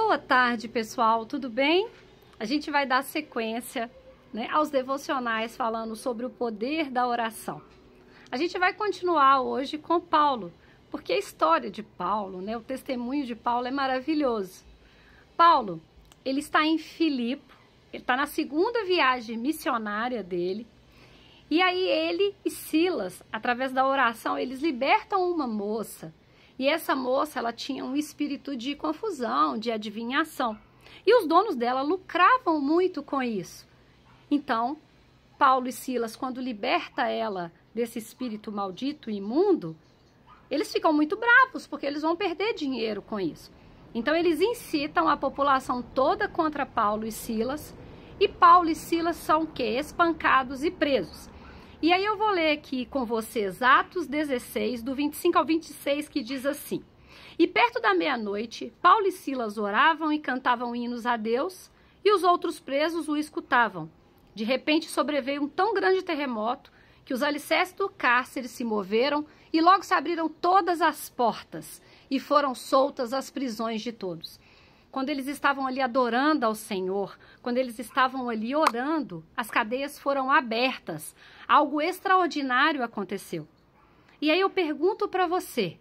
Boa tarde, pessoal, tudo bem? A gente vai dar sequência, aos devocionais falando sobre o poder da oração. A gente vai continuar hoje com Paulo, porque a história de Paulo, o testemunho de Paulo é maravilhoso. Paulo, ele está em Filipe, ele está na segunda viagem missionária dele, e aí ele e Silas, através da oração, eles libertam uma moça. E essa moça, ela tinha um espírito de confusão, de adivinhação. E os donos dela lucravam muito com isso. Então, Paulo e Silas, quando liberta ela desse espírito maldito e imundo, eles ficam muito bravos, porque eles vão perder dinheiro com isso. Então, eles incitam a população toda contra Paulo e Silas. E Paulo e Silas são o quê? Espancados e presos. E aí eu vou ler aqui com vocês Atos 16, do 25 ao 26, que diz assim: E perto da meia-noite, Paulo e Silas oravam e cantavam hinos a Deus, e os outros presos o escutavam. De repente sobreveio um tão grande terremoto, que os alicerces do cárcere se moveram, e logo se abriram todas as portas, e foram soltas as prisões de todos. Quando eles estavam ali adorando ao Senhor, quando eles estavam ali orando, as cadeias foram abertas. Algo extraordinário aconteceu. E aí eu pergunto para você,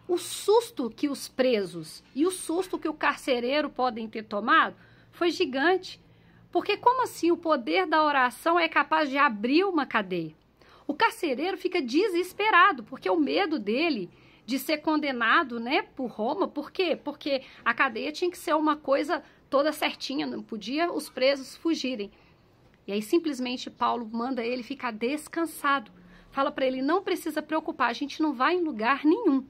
o susto que os presos e o susto que o carcereiro podem ter tomado foi gigante. Porque como assim o poder da oração é capaz de abrir uma cadeia? O carcereiro fica desesperado, porque o medo dele de ser condenado, por Roma. Por quê? Porque a cadeia tinha que ser uma coisa toda certinha, não podia os presos fugirem. E aí simplesmente Paulo manda ele ficar descansado. Fala para ele, não precisa preocupar, a gente não vai em lugar nenhum.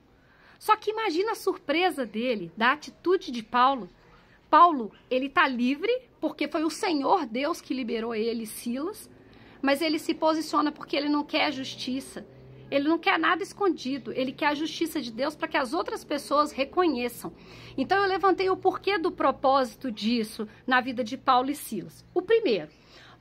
Só que imagina a surpresa dele, da atitude de Paulo. Paulo, ele tá livre, porque foi o Senhor Deus que liberou ele e Silas, mas ele se posiciona porque ele não quer justiça. Ele não quer nada escondido, ele quer a justiça de Deus para que as outras pessoas reconheçam. Então eu levantei o porquê do propósito disso na vida de Paulo e Silas. O primeiro,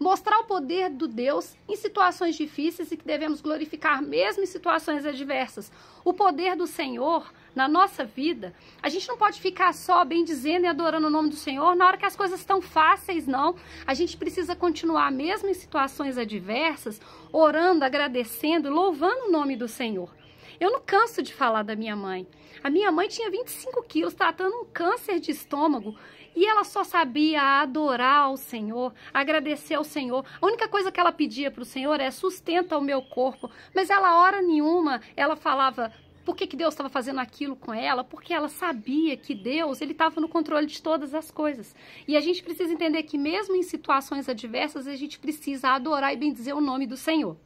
mostrar o poder do Deus em situações difíceis e que devemos glorificar mesmo em situações adversas. O poder do Senhor na nossa vida, a gente não pode ficar só bendizendo e adorando o nome do Senhor na hora que as coisas estão fáceis, não. A gente precisa continuar mesmo em situações adversas, orando, agradecendo, louvando o nome do Senhor. Eu não canso de falar da minha mãe. A minha mãe tinha 25 quilos, tratando um câncer de estômago, e ela só sabia adorar ao Senhor, agradecer ao Senhor. A única coisa que ela pedia para o Senhor é sustenta o meu corpo. Mas ela, hora nenhuma, ela falava por que Deus estava fazendo aquilo com ela, porque ela sabia que Deus, ele estava no controle de todas as coisas. E a gente precisa entender que mesmo em situações adversas, a gente precisa adorar e bendizer o nome do Senhor.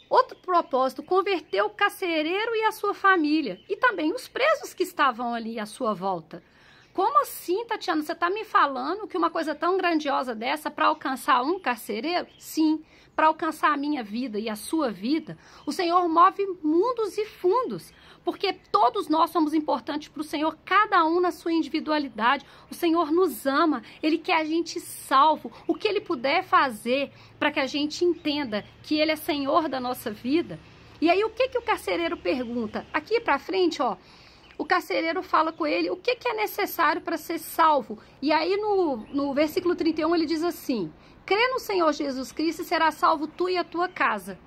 Outro propósito, converter o carcereiro e a sua família, e também os presos que estavam ali à sua volta. Como assim, Tatiana? Você está me falando que uma coisa tão grandiosa dessa para alcançar um carcereiro? Sim, para alcançar a minha vida e a sua vida, o Senhor move mundos e fundos, porque todos nós somos importantes para o Senhor, cada um na sua individualidade. O Senhor nos ama, Ele quer a gente salvo, o que Ele puder fazer para que a gente entenda que Ele é Senhor da nossa vida. E aí o que o carcereiro pergunta? Aqui para frente, o carcereiro fala com ele o que é necessário para ser salvo. E aí no versículo 31 ele diz assim: crê no Senhor Jesus Cristo e será salvo tu e a tua casa.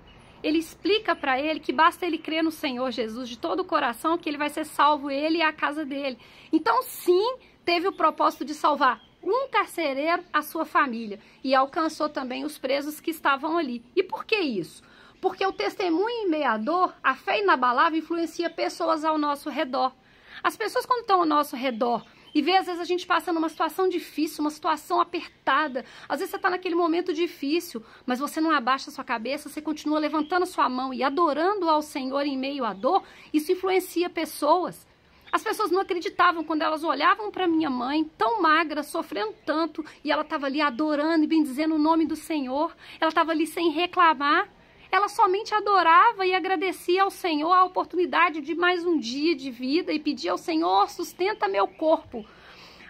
Ele explica para ele que basta ele crer no Senhor Jesus de todo o coração que ele vai ser salvo, ele e a casa dele. Então sim, teve o propósito de salvar um carcereiro, a sua família, e alcançou também os presos que estavam ali. E por que isso? Porque o testemunho em meio à dor, a fé inabalável influencia pessoas ao nosso redor. As pessoas quando estão ao nosso redor e vê, às vezes a gente passa numa situação difícil, uma situação apertada, às vezes você está naquele momento difícil, mas você não abaixa a sua cabeça, você continua levantando a sua mão e adorando ao Senhor em meio à dor, isso influencia pessoas. As pessoas não acreditavam quando elas olhavam para minha mãe, tão magra, sofrendo tanto, e ela estava ali adorando e bendizendo o nome do Senhor, ela estava ali sem reclamar. Ela somente adorava e agradecia ao Senhor a oportunidade de mais um dia de vida e pedia ao Senhor, sustenta meu corpo.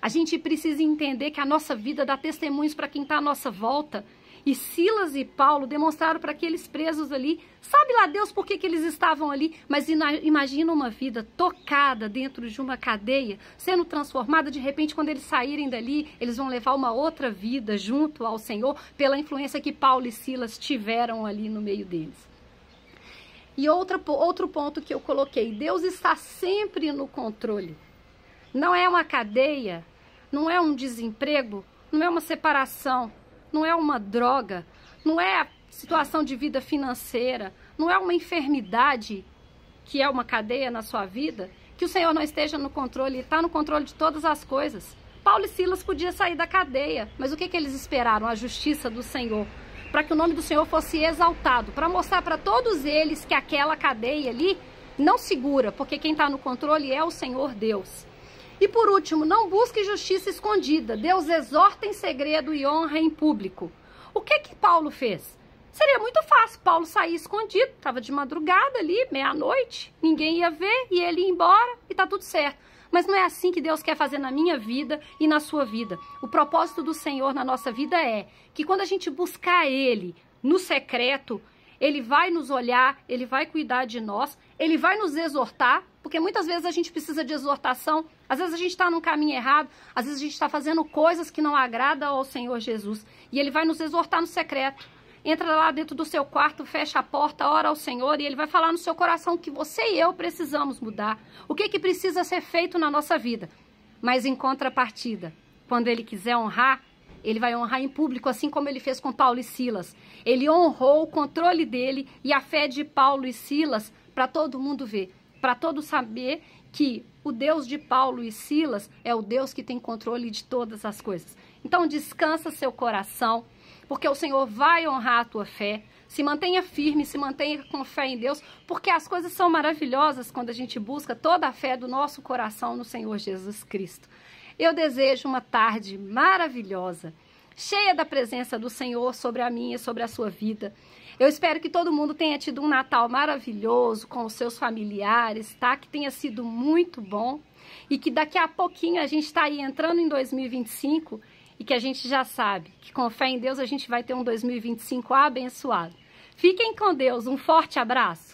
A gente precisa entender que a nossa vida dá testemunhos para quem está à nossa volta E Silas e Paulo demonstraram para aqueles presos ali, sabe lá Deus por que eles estavam ali, mas imagina uma vida tocada dentro de uma cadeia, sendo transformada. De repente, quando eles saírem dali, eles vão levar uma outra vida junto ao Senhor, pela influência que Paulo e Silas tiveram ali no meio deles. E outro ponto que eu coloquei, Deus está sempre no controle. Não é uma cadeia, não é um desemprego, não é uma separação, não é uma droga, não é a situação de vida financeira, não é uma enfermidade que é uma cadeia na sua vida, que o Senhor não esteja no controle. Ele está no controle de todas as coisas. Paulo e Silas podiam sair da cadeia, mas o que eles esperaram? A justiça do Senhor, para que o nome do Senhor fosse exaltado, para mostrar para todos eles que aquela cadeia ali não segura, porque quem está no controle é o Senhor Deus. E por último, não busque justiça escondida. Deus exorta em segredo e honra em público. O que Paulo fez? Seria muito fácil Paulo sair escondido. Estava de madrugada ali, meia-noite, ninguém ia ver e ele ia embora e tá tudo certo. Mas não é assim que Deus quer fazer na minha vida e na sua vida. O propósito do Senhor na nossa vida é que quando a gente buscar Ele no secreto, Ele vai nos olhar, Ele vai cuidar de nós, Ele vai nos exortar, porque muitas vezes a gente precisa de exortação, às vezes a gente está num caminho errado, às vezes a gente está fazendo coisas que não agradam ao Senhor Jesus, e Ele vai nos exortar no secreto. Entra lá dentro do seu quarto, fecha a porta, ora ao Senhor, e Ele vai falar no seu coração que você e eu precisamos mudar, o que precisa ser feito na nossa vida. Mas em contrapartida, quando Ele quiser honrar, Ele vai honrar em público, assim como Ele fez com Paulo e Silas. Ele honrou o controle dele e a fé de Paulo e Silas para todo mundo ver, para todos saber que o Deus de Paulo e Silas é o Deus que tem controle de todas as coisas. Então descansa seu coração, porque o Senhor vai honrar a tua fé. Se mantenha firme, se mantenha com fé em Deus, porque as coisas são maravilhosas quando a gente busca toda a fé do nosso coração no Senhor Jesus Cristo. Eu desejo uma tarde maravilhosa, cheia da presença do Senhor sobre a minha e sobre a sua vida. Eu espero que todo mundo tenha tido um Natal maravilhoso com os seus familiares, tá? Que tenha sido muito bom e que daqui a pouquinho a gente está aí entrando em 2025 e que a gente já sabe que com fé em Deus a gente vai ter um 2025 abençoado. Fiquem com Deus, um forte abraço.